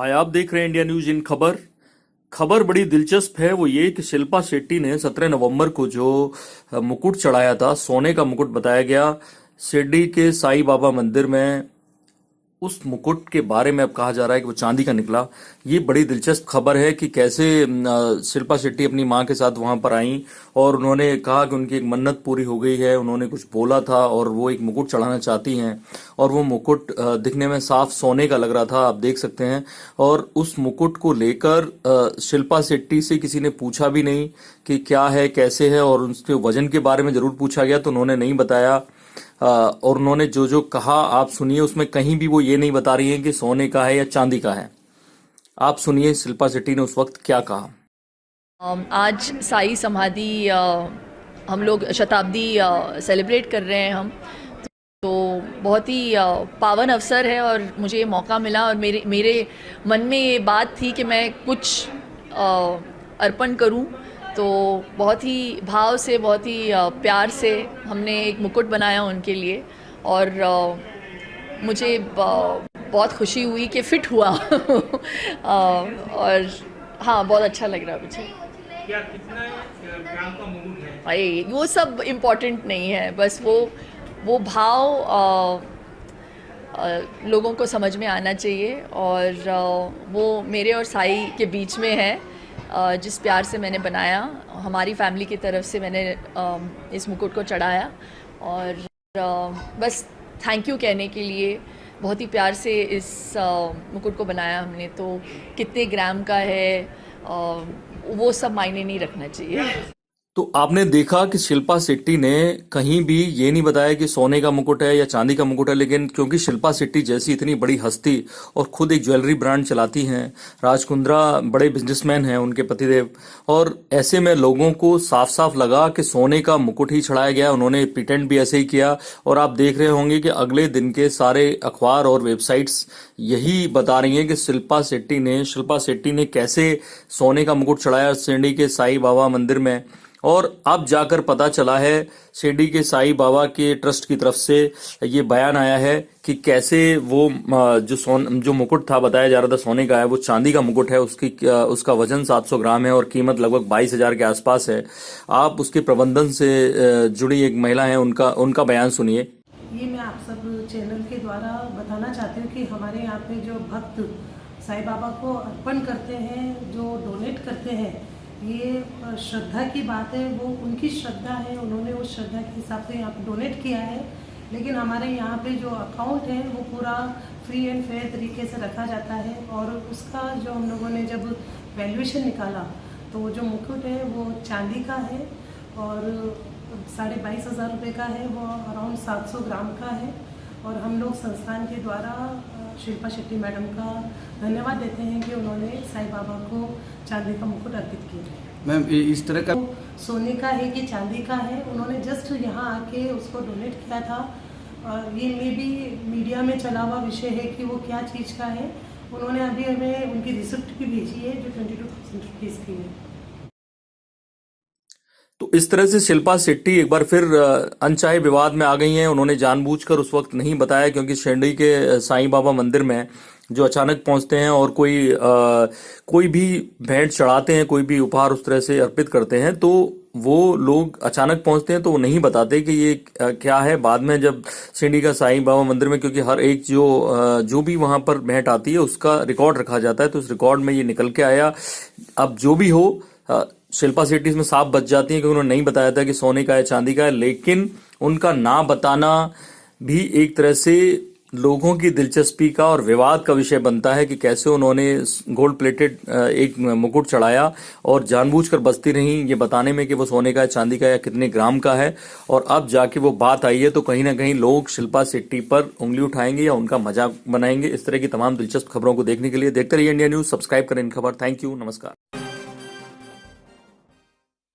हाय, आप देख रहे हैं इंडिया न्यूज इन खबर। खबर बड़ी दिलचस्प है। वो ये कि शिल्पा शेट्टी ने 17 नवंबर को जो मुकुट चढ़ाया था, सोने का मुकुट बताया गया, शिरडी के साईं बाबा मंदिर में, उस मुकुट के बारे में अब कहा जा रहा है कि वो चांदी का निकला। ये बड़ी दिलचस्प खबर है कि कैसे शिल्पा शेट्टी अपनी मां के साथ वहां पर आई और उन्होंने कहा कि उनकी एक मन्नत पूरी हो गई है, उन्होंने कुछ बोला था और वो एक मुकुट चढ़ाना चाहती हैं। और वो मुकुट दिखने में साफ सोने का लग रहा था, आप देख सकते हैं। और उस मुकुट को लेकर शिल्पा शेट्टी से किसी ने पूछा भी नहीं कि क्या है, कैसे है, और उसके वजन के बारे में जरूर पूछा गया तो उन्होंने नहीं बताया। और उन्होंने जो जो कहा आप सुनिए, उसमें कहीं भी वो ये नहीं बता रही हैं कि सोने का है या चांदी का है। आप सुनिए शिल्पा शेट्टी ने उस वक्त क्या कहा। आज साई समाधि हम लोग शताब्दी सेलिब्रेट कर रहे हैं हम। तो बहुत ही पावन अवसर है और मुझे ये मौका मिला और मेरे मेरे मन में ये बात थी कि मैं कुछ अर्पण करूं। तो बहुत ही भाव से, बहुत ही प्यार से हमने एक मुकुट बनाया उनके लिए और मुझे बहुत खुशी हुई कि फिट हुआ और हाँ, बहुत अच्छा लग रहा है मुझे। क्या कितना ग्राम का मुकुट है? अरे वो सब इम्पोर्टेंट नहीं है, बस वो भाव लोगों को समझ में आना चाहिए और वो मेरे और साई के बीच में है। जिस प्यार से मैंने बनाया, हमारी फैमिली की तरफ से मैंने इस मुकुट को चढ़ाया और बस थैंक यू कहने के लिए बहुत ही प्यार से इस मुकुट को बनाया हमने। तो कितने ग्राम का है वो सब मायने नहीं रखना चाहिए। तो आपने देखा कि शिल्पा शेट्टी ने कहीं भी ये नहीं बताया कि सोने का मुकुट है या चांदी का मुकुट है, लेकिन क्योंकि शिल्पा शेट्टी जैसी इतनी बड़ी हस्ती और खुद एक ज्वेलरी ब्रांड चलाती हैं, राज कुंद्रा बड़े बिजनेसमैन हैं उनके पतिदेव, और ऐसे में लोगों को साफ साफ लगा कि सोने का मुकुट ही चढ़ाया गया। उन्होंने प्रिटेंड भी ऐसे ही किया और आप देख रहे होंगे कि अगले दिन के सारे अखबार और वेबसाइट्स यही बता रही हैं कि शिल्पा शेट्टी ने कैसे सोने का मुकुट चढ़ाया शिरडी के साईं बाबा मंदिर में। और अब जाकर पता चला है, शिरडी के साईं बाबा के ट्रस्ट की तरफ से ये बयान आया है कि कैसे वो जो मुकुट था, बताया जा रहा था सोने का है, वो चांदी का मुकुट है। उसका वजन 700 ग्राम है और कीमत लगभग 22,000 के आसपास है। आप उसके प्रबंधन से जुड़ी एक महिला हैं, उनका बयान सुनिए। ये मैं आप सब चैनल के द्वारा बताना चाहती हूँ कि हमारे यहाँ पे जो भक्त साईं बाबा को अर्पण करते हैं, जो डोनेट करते हैं, ये श्रद्धा की बात है। वो उनकी श्रद्धा है, उन्होंने उस श्रद्धा के हिसाब से यहाँ पे डोनेट किया है। लेकिन हमारे यहाँ पे जो अकाउंट है वो पूरा फ्री एंड फेयर तरीके से रखा जाता है और उसका जो हम लोगों ने जब वैल्यूएशन निकाला तो जो मुकुट है वो चांदी का है और 22,500 रुपये का है। वो अराउंड 700 ग्राम का है और हम लोग संस्थान के द्वारा शिल्पा शेट्टी मैडम का धन्यवाद देते हैं कि उन्होंने साईं बाबा को चांदी का मुकुट अर्पित किया। मैम इस तरह का सोने का है कि चांदी का है, उन्होंने जस्ट यहाँ आके उसको डोनेट किया था। और ये मे भी मीडिया में चला हुआ विषय है कि वो क्या चीज़ का है। उन्होंने अभी हमें उनकी रिसिप्ट भी भेजी है जो 22,000 रुपीज़ की है। तो इस तरह से शिल्पा शेट्टी एक बार फिर अनचाहे विवाद में आ गई हैं। उन्होंने जानबूझकर उस वक्त नहीं बताया, क्योंकि शिरडी के साईं बाबा मंदिर में जो अचानक पहुंचते हैं और कोई भी भेंट चढ़ाते हैं, कोई भी उपहार उस तरह से अर्पित करते हैं, तो वो लोग अचानक पहुंचते हैं तो वो नहीं बताते कि ये क्या है। बाद में जब शिरडी का साईं बाबा मंदिर में, क्योंकि हर एक जो भी वहां पर भेंट आती है उसका रिकॉर्ड रखा जाता है, तो उस रिकॉर्ड में ये निकल के आया। अब जो भी हो, शिल्पा शेट्टी इसमें साफ बच जाती है कि उन्होंने नहीं बताया था कि सोने का है चांदी का है। लेकिन उनका ना बताना भी एक तरह से लोगों की दिलचस्पी का और विवाद का विषय बनता है कि कैसे उन्होंने गोल्ड प्लेटेड एक मुकुट चढ़ाया और जानबूझकर बचती रही ये बताने में कि वो सोने का है, चांदी का या कितने ग्राम का है। और अब जाके वो बात आई है तो कहीं ना कहीं लोग शिल्पा शेट्टी पर उंगली उठाएंगे या उनका मजाक बनाएंगे। इस तरह की तमाम दिलचस्प खबरों को देखने के लिए देखते रहिए इंडिया न्यूज। सब्सक्राइब करें इन खबर। थैंक यू, नमस्कार।